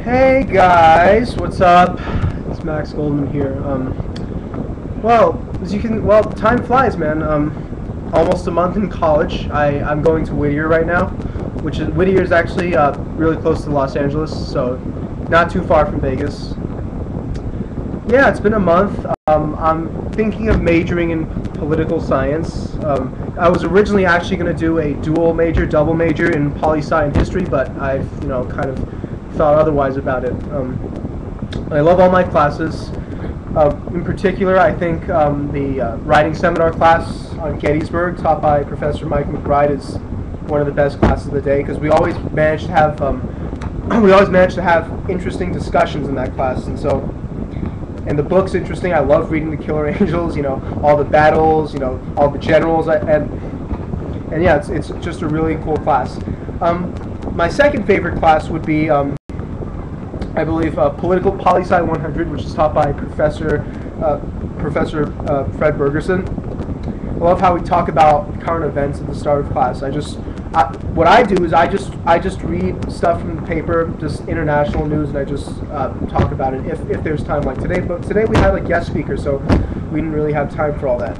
Hey guys, what's up? It's Max Goldman here. Time flies, man. Almost a month in college. I'm going to Whittier right now, Whittier is actually really close to Los Angeles, so not too far from Vegas. Yeah, it's been a month. I'm thinking of majoring in political science. I was originally actually going to do a double major in poli-sci and history, but I've kind of thought otherwise about it. I love all my classes. In particular, I think the writing seminar class on Gettysburg, taught by Professor Mike McBride, is one of the best classes of the day because we always manage to have interesting discussions in that class, and the book's interesting. I love reading the Killer Angels, all the battles, all the generals, and yeah, it's just a really cool class. My second favorite class would be, I believe, Political Poli-Sci 100, which is taught by Professor Fred Bergerson. I love how we talk about current events at the start of class. What I do is I just read stuff from the paper, just international news, and I just talk about it if there's time, like today. But today we had a guest speaker, so we didn't really have time for all that.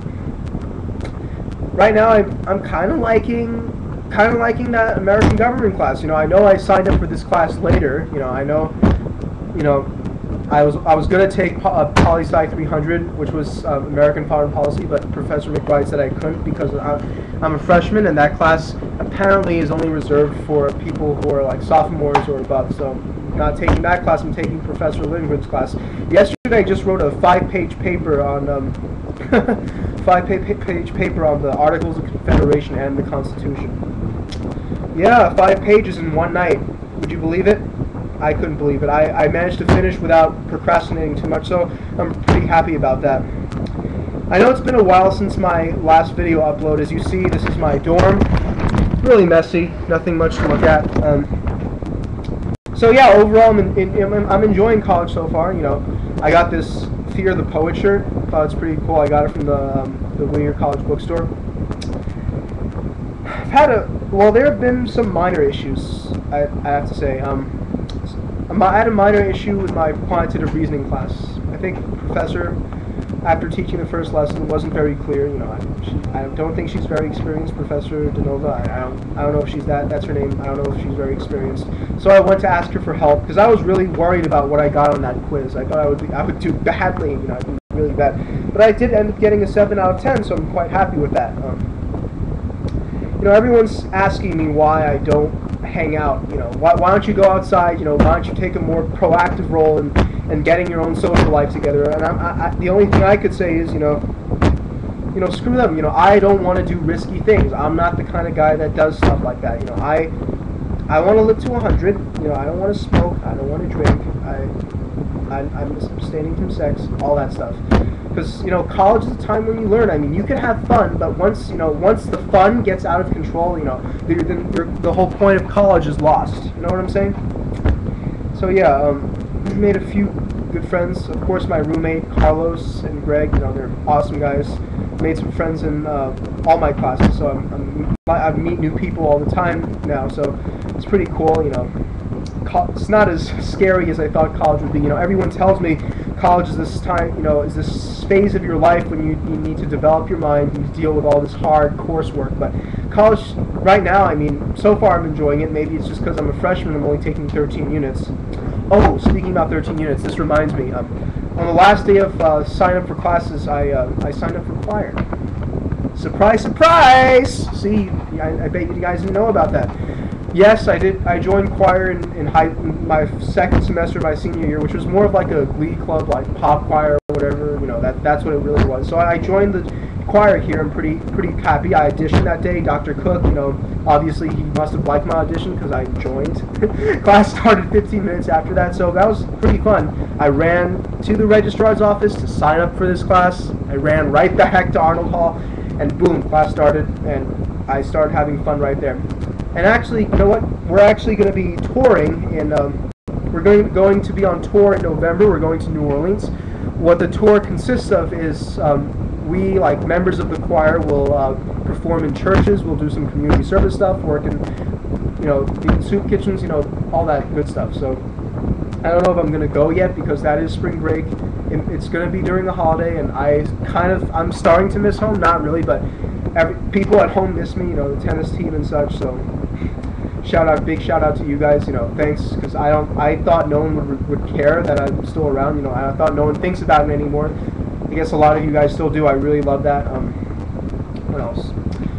Right now, I'm kind of liking that American government class. I know I signed up for this class later. I was going to take Poli-Sci 300, which was American Foreign Policy, but Professor McBride said I couldn't because I'm a freshman, and that class apparently is only reserved for people who are like sophomores or above. So I'm not taking that class. I'm taking Professor Lindgren's class. Yesterday, I just wrote a 5-page paper on paper on the Articles of Confederation and the Constitution. Yeah, 5 pages in one night. Would you believe it? I couldn't believe it. I managed to finish without procrastinating too much, so I'm pretty happy about that. I know it's been a while since my last video upload. As you see, this is my dorm. Really messy, nothing much to look at. So yeah, overall, I'm enjoying college so far. I got this Fear the Poet shirt. Thought it's pretty cool. I got it from the Whittier College bookstore. There have been some minor issues, I have to say. I had a minor issue with my quantitative reasoning class. I think the professor, after teaching the first lesson, wasn't very clear. I don't think she's very experienced, Professor DeNova. I don't know if that's her name. I don't know if she's very experienced. So I went to ask her for help because I was really worried about what I got on that quiz. I thought I would do badly. I'd be really bad. But I did end up getting a 7 out of 10, so I'm quite happy with that. Everyone's asking me why I don't hang out. Why don't you go outside? Why don't you take a more proactive role in getting your own social life together? And the only thing I could say is, screw them. I don't want to do risky things. I'm not the kind of guy that does stuff like that. I want to live to 100. I don't want to smoke. I don't want to drink. I'm abstaining from sex. All that stuff. Because college is a time when you learn. I mean, you can have fun, but once the fun gets out of control, the whole point of college is lost. You know what I'm saying? So yeah, made a few good friends. Of course, my roommate Carlos and Greg. They're awesome guys. Made some friends in all my classes. So I meet new people all the time now. So it's pretty cool. It's not as scary as I thought college would be. Everyone tells me college is this time, is this phase of your life when you need to develop your mind and deal with all this hard coursework. But college, right now, so far I'm enjoying it. Maybe it's just because I'm a freshman. I'm only taking 13 units. Oh, speaking about 13 units, this reminds me. On the last day of sign up for classes, I signed up for choir. Surprise, surprise! See, I bet you guys didn't know about that. Yes, I did. I joined choir in my second semester of my senior year, which was more of like a glee club, like pop choir or whatever. That's what it really was. So I joined the choir here. I'm pretty happy. I auditioned that day. Dr. Cook, obviously he must have liked my audition because I joined. Class started 15 minutes after that, so that was pretty fun. I ran to the registrar's office to sign up for this class. I ran right back to Arnold Hall, and boom, class started, and I started having fun right there. And actually, you know what? We're actually going to be touring in. We're going to be on tour in November. We're going to New Orleans. What the tour consists of is we, like members of the choir, will perform in churches. We'll do some community service stuff, work in, soup kitchens, all that good stuff. So I don't know if I'm gonna go yet because that is spring break. It's gonna be during the holiday, and I'm starting to miss home. Not really, but people at home miss me. You know, the tennis team and such. So, big shout out to you guys. You know, thanks, because I thought no one would care that I'm still around. You know, I thought no one thinks about it anymore. I guess a lot of you guys still do. I really love that. What else?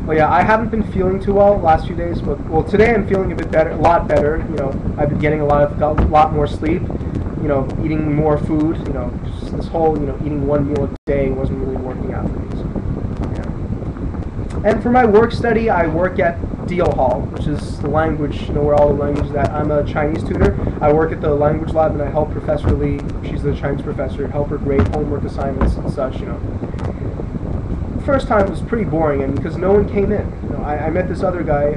Well, yeah, I haven't been feeling too well the last few days, but well, today I'm feeling a bit better, a lot better. You know, I've been getting got a lot more sleep. You know, eating more food. You know, just this whole eating one meal a day wasn't really working out for me. So, yeah. And for my work study, I work at Deal Hall, which is the language. Where all the languages that I'm a Chinese tutor. I work at the language lab, and I help Professor Lee. She's the Chinese professor. Help her grade homework assignments and such. First time was pretty boring, and because no one came in. I met this other guy,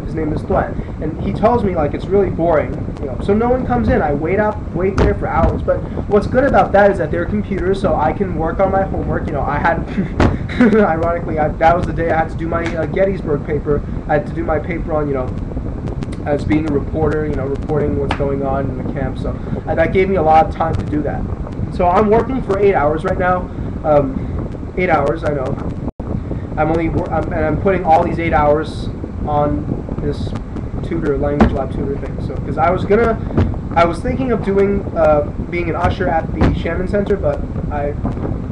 his name is Duan, and he tells me like it's really boring, so no one comes in. I wait there for hours. But what's good about that is that there are computers, so I can work on my homework. I had, ironically, that was the day I had to do my Gettysburg paper. I had to do my paper on, as being a reporter, reporting what's going on in the camp. So that gave me a lot of time to do that. So I'm working for 8 hours right now. 8 hours, I know. I'm putting all these 8 hours on this language lab tutor thing. So, because I was thinking of doing, being an usher at the Shannon Center, but I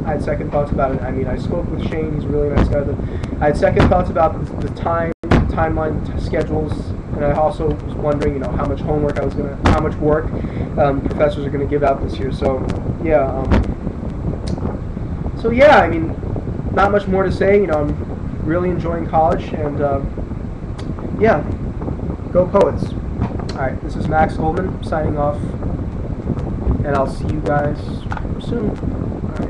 had second thoughts about it. I mean, I spoke with Shane; he's a really nice guy. But I had second thoughts about the timeline, schedules, and I also was wondering, how much homework how much work professors are gonna give out this year. So, yeah. So yeah, I mean, not much more to say. I'm really enjoying college, and yeah, go Poets. All right, this is Max Goldman signing off, and I'll see you guys soon. All right.